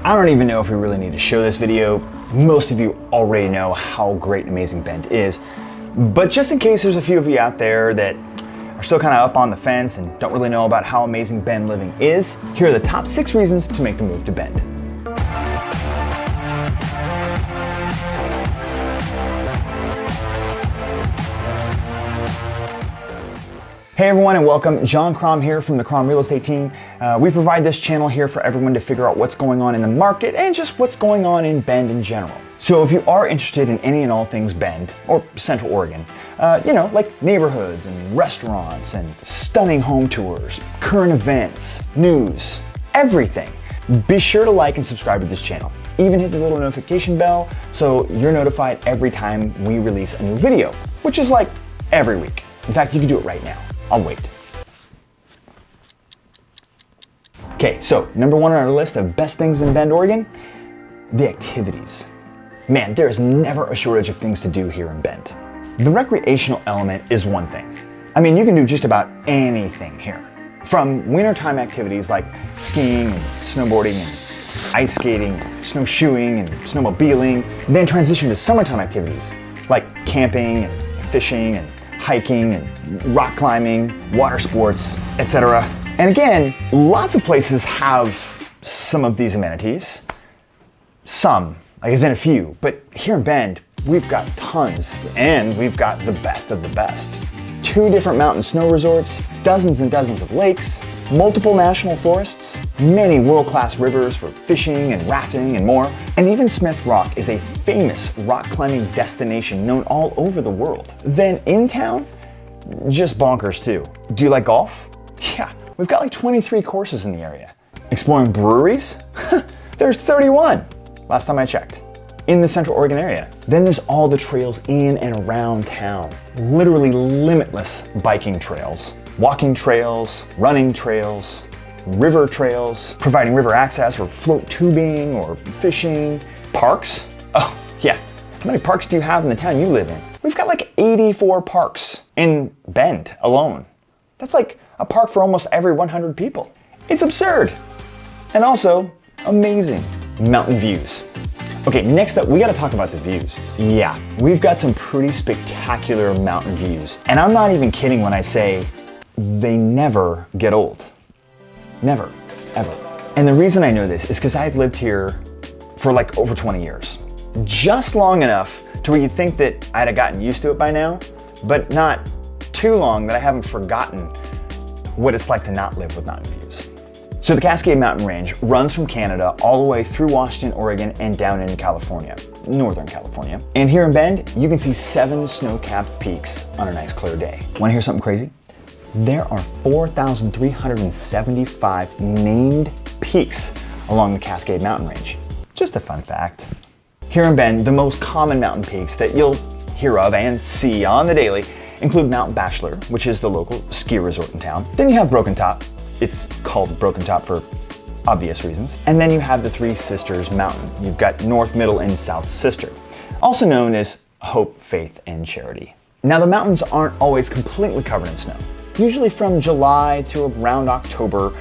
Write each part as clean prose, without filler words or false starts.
I don't even know if we really need to show this video. Most of you already know how great and amazing Bend is. But just in case there's a few of you out there that are still kind of up on the fence and don't really know about how amazing Bend living is, here are the top 6 reasons to make the move to Bend. Hey everyone and welcome. Kromm here from the Kromm real estate team. We provide this channel here for everyone to figure out what's going on in the market and just what's going on in Bend in general. So if you are interested in any and all things Bend or Central Oregon, like neighborhoods and restaurants and stunning home tours, current events, news, everything, be sure to like and subscribe to this channel. Even hit the little notification bell so you're notified every time we release a new video, which is like every week. In fact, you can do it right now. I'll wait. Okay, so number 1 on our list of best things in Bend, Oregon, the activities. Man, there is never a shortage of things to do here in Bend. The recreational element is one thing. I mean, you can do just about anything here. From wintertime activities like skiing and snowboarding and ice skating, snowshoeing and snowmobiling, then transition to summertime activities like camping and fishing and hiking and rock climbing, water sports, etc. And again, lots of places have some of these amenities. Some, like as in a few, but here in Bend, we've got tons and we've got the best of the best. 2 different mountain snow resorts, dozens and dozens of lakes, multiple national forests, many world-class rivers for fishing and rafting and more, and even Smith Rock is a famous rock climbing destination known all over the world. Then in town, just bonkers too. Do you like golf? Yeah, we've got like 23 courses in the area. Exploring breweries? There's 31, last time I checked, in the Central Oregon area. Then there's all the trails in and around town. Literally limitless biking trails, walking trails, running trails, river trails, providing river access for float tubing or fishing. Parks? Oh yeah, how many parks do you have in the town you live in? We've got like 84 parks in Bend alone. That's like a park for almost every 100 people. It's absurd. And also amazing. Mountain views. Okay, next up, we gotta talk about the views. Yeah, we've got some pretty spectacular mountain views. And I'm not even kidding when I say they never get old. Never, ever. And the reason I know this is because I've lived here for like over 20 years. Just long enough to where you'd think that I'd have gotten used to it by now, but not too long that I haven't forgotten what it's like to not live with mountain views. So the Cascade Mountain Range runs from Canada all the way through Washington, Oregon, and down into California, Northern California. And here in Bend, you can see 7 snow-capped peaks on a nice clear day. Want to hear something crazy? There are 4,375 named peaks along the Cascade Mountain Range. Just a fun fact. Here in Bend, the most common mountain peaks that you'll hear of and see on the daily include Mount Bachelor, which is the local ski resort in town. Then you have Broken Top. It's called Broken Top for obvious reasons. And then you have the Three Sisters Mountain. You've got North, Middle, and South Sister, also known as Hope, Faith, and Charity. Now the mountains aren't always completely covered in snow. Usually from July to around October,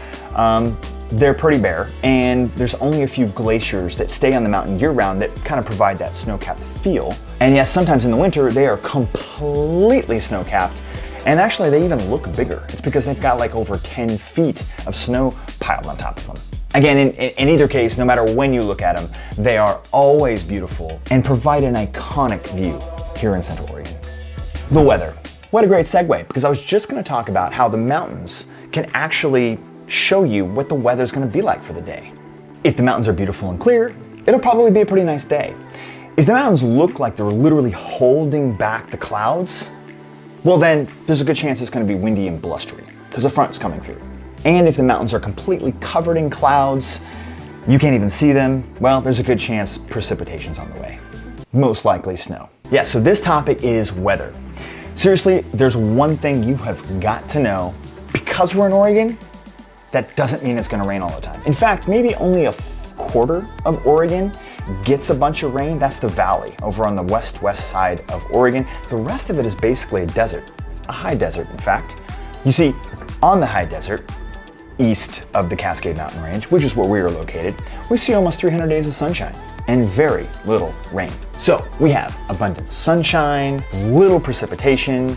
they're pretty bare, and there's only a few glaciers that stay on the mountain year-round that kind of provide that snow-capped feel. And yes, sometimes in the winter, they are completely snow-capped, and actually they even look bigger. It's because they've got like over 10 feet of snow piled on top of them. Again, in either case, no matter when you look at them, they are always beautiful and provide an iconic view here in Central Oregon. The weather. What a great segue, because I was just going to talk about how the mountains can actually show you what the weather's going to be like for the day. If the mountains are beautiful and clear, it'll probably be a pretty nice day. If the mountains look like they're literally holding back the clouds, well then there's a good chance it's going to be windy and blustery because the front's coming through. And if the mountains are completely covered in clouds, you can't even see them, well, there's a good chance precipitation's on the way. Most likely snow. Yeah, so this topic is weather. Seriously, there's one thing you have got to know. Because we're in Oregon, that doesn't mean it's going to rain all the time. In fact, maybe only a quarter of Oregon gets a bunch of rain. That's the valley over on the west side of Oregon. The rest of it is basically a desert, a high desert in fact. You see, on the high desert, east of the Cascade Mountain Range, which is where we are located, we see almost 300 days of sunshine and very little rain. So we have abundant sunshine, little precipitation.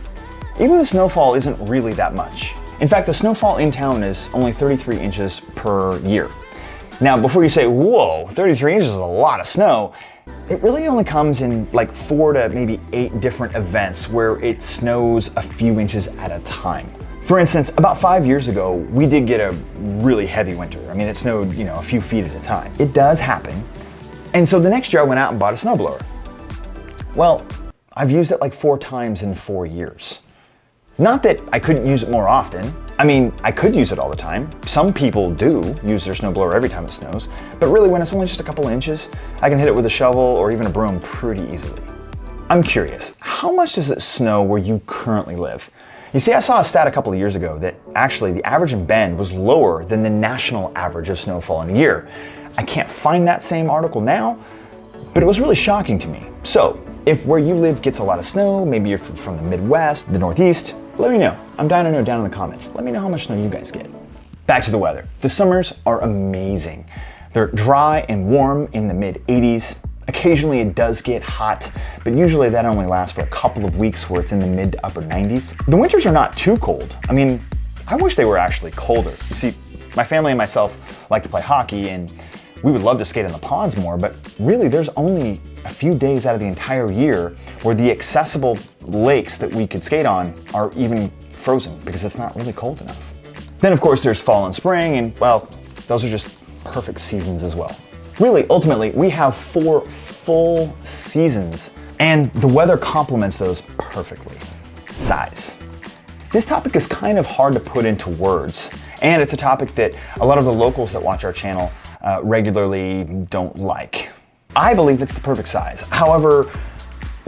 Even the snowfall isn't really that much. In fact, the snowfall in town is only 33 inches per year. Now, before you say, whoa, 33 inches is a lot of snow, it really only comes in like 4 to maybe 8 different events where it snows a few inches at a time. For instance, about 5 years ago, we did get a really heavy winter. I mean, it snowed, a few feet at a time. It does happen. And so the next year I went out and bought a snowblower. Well, I've used it like 4 times in 4 years. Not that I couldn't use it more often. I mean, I could use it all the time. Some people do use their snowblower every time it snows, but really when it's only just a couple inches, I can hit it with a shovel or even a broom pretty easily. I'm curious, how much does it snow where you currently live? You see, I saw a stat a couple of years ago that actually the average in Bend was lower than the national average of snowfall in a year. I can't find that same article now, but it was really shocking to me. So, if where you live gets a lot of snow, maybe you're from the Midwest, the Northeast, let me know. I'm dying to know down in the comments. Let me know how much snow you guys get. Back to the weather. The summers are amazing. They're dry and warm in the mid-80s. Occasionally it does get hot, but usually that only lasts for a couple of weeks where it's in the mid to upper 90s. The winters are not too cold. I mean, I wish they were actually colder. You see, my family and myself like to play hockey and we would love to skate in the ponds more, but really there's only a few days out of the entire year where the accessible lakes that we could skate on are even frozen because it's not really cold enough. Then of course there's fall and spring, and well, those are just perfect seasons as well. Really, ultimately, we have 4 full seasons and the weather complements those perfectly. Size. This topic is kind of hard to put into words, and it's a topic that a lot of the locals that watch our channel regularly don't like. I believe it's the perfect size. However,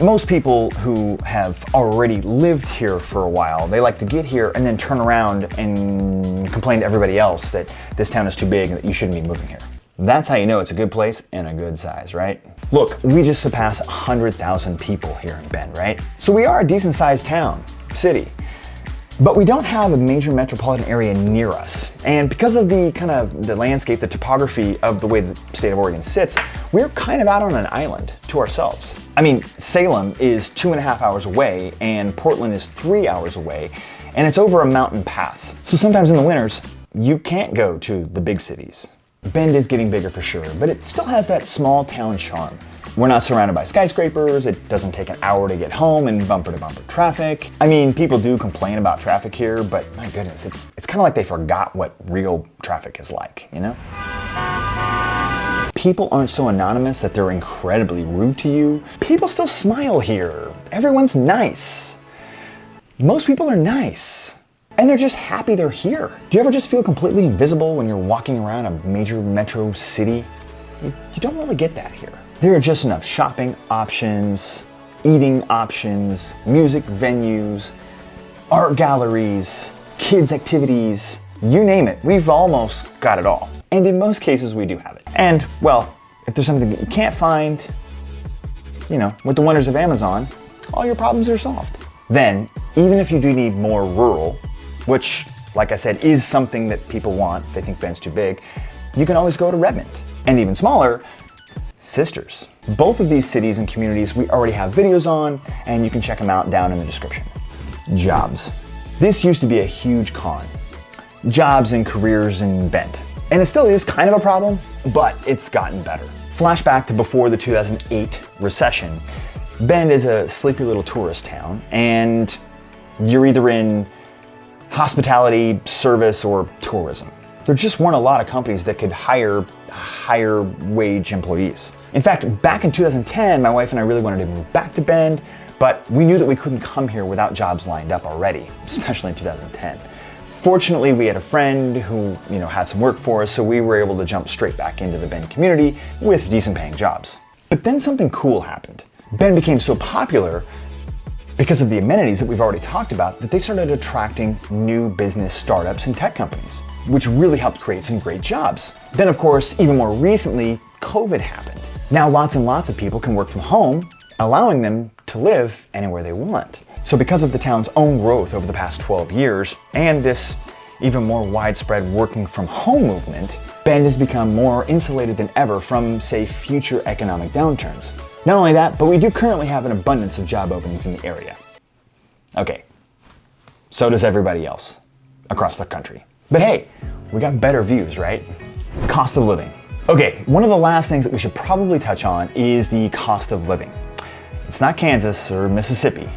most people who have already lived here for a while, they like to get here and then turn around and complain to everybody else that this town is too big and that you shouldn't be moving here. That's how you know it's a good place and a good size, right? Look, we just surpassed 100,000 people here in Bend, right? So we are a decent sized town, city. But we don't have a major metropolitan area near us. And because of the landscape, the topography of the way the state of Oregon sits, we're kind of out on an island to ourselves. I mean, Salem is 2.5 hours away and Portland is 3 hours away, and it's over a mountain pass. So sometimes in the winters, you can't go to the big cities. Bend is getting bigger for sure, but it still has that small town charm. We're not surrounded by skyscrapers, it doesn't take an hour to get home in bumper-to-bumper traffic. I mean, people do complain about traffic here, but my goodness, it's kind of like they forgot what real traffic is like, you know? People aren't so anonymous that they're incredibly rude to you. People still smile here. Everyone's nice. Most people are nice. And they're just happy they're here. Do you ever just feel completely invisible when you're walking around a major metro city? You don't really get that here. There are just enough shopping options, eating options, music venues, art galleries, kids activities, you name it. We've almost got it all. And in most cases, we do have it. And, well, if there's something that you can't find, with the wonders of Amazon, all your problems are solved. Then, even if you do need more rural, which, like I said, is something that people want, they think Bend's too big, you can always go to Redmond. And even smaller, Sisters. Both of these cities and communities we already have videos on, and you can check them out down in the description. Jobs. This used to be a huge con. Jobs and careers in Bend. And it still is kind of a problem, but it's gotten better. Flashback to before the 2008 recession. Bend is a sleepy little tourist town, and you're either in hospitality, service, or tourism. There just weren't a lot of companies that could hire higher wage employees. In fact, back in 2010, my wife and I really wanted to move back to Bend, but we knew that we couldn't come here without jobs lined up already, especially in 2010. Fortunately, we had a friend who, had some work for us, so we were able to jump straight back into the Bend community with decent paying jobs. But then something cool happened. Bend became so popular because of the amenities that we've already talked about that they started attracting new business startups and tech companies, which really helped create some great jobs. Then, of course, even more recently, COVID happened. Now lots and lots of people can work from home, allowing them to live anywhere they want. So because of the town's own growth over the past 12 years and this, even more widespread working from home movement, Bend has become more insulated than ever from, say, future economic downturns. Not only that, but we do currently have an abundance of job openings in the area. Okay, so does everybody else across the country. But hey, we got better views, right? Cost of living. Okay, one of the last things that we should probably touch on is the cost of living. It's not Kansas or Mississippi.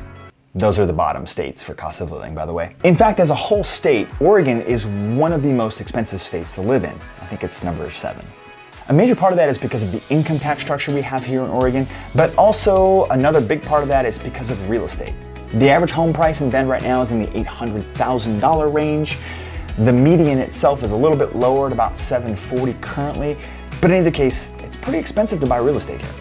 Those are the bottom states for cost of living, by the way. In fact, as a whole state, Oregon is one of the most expensive states to live in. I think it's number 7. A major part of that is because of the income tax structure we have here in Oregon, but also another big part of that is because of real estate. The average home price in Bend right now is in the $800,000 range. The median itself is a little bit lower at about $740,000 currently, but in either case, it's pretty expensive to buy real estate here.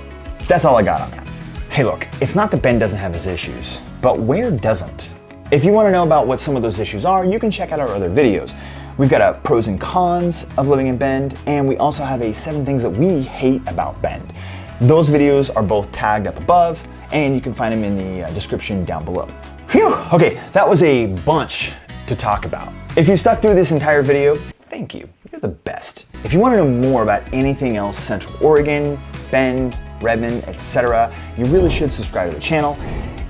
That's all I got on that. Hey look, it's not that Bend doesn't have its issues, but where doesn't? If you want to know about what some of those issues are, you can check out our other videos. We've got a pros and cons of living in Bend, and we also have a 7 things that we hate about Bend. Those videos are both tagged up above, and you can find them in the description down below. Phew, okay, that was a bunch to talk about. If you stuck through this entire video, thank you, you're the best. If you want to know more about anything else Central Oregon, Bend, Redmond, etc., you really should subscribe to the channel.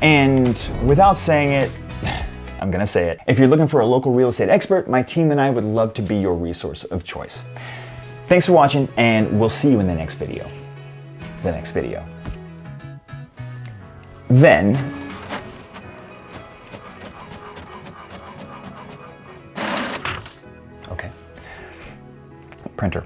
And without saying it, I'm gonna say it. If you're looking for a local real estate expert, my team and I would love to be your resource of choice. Thanks for watching, and we'll see you in the next video. Then, okay, printer.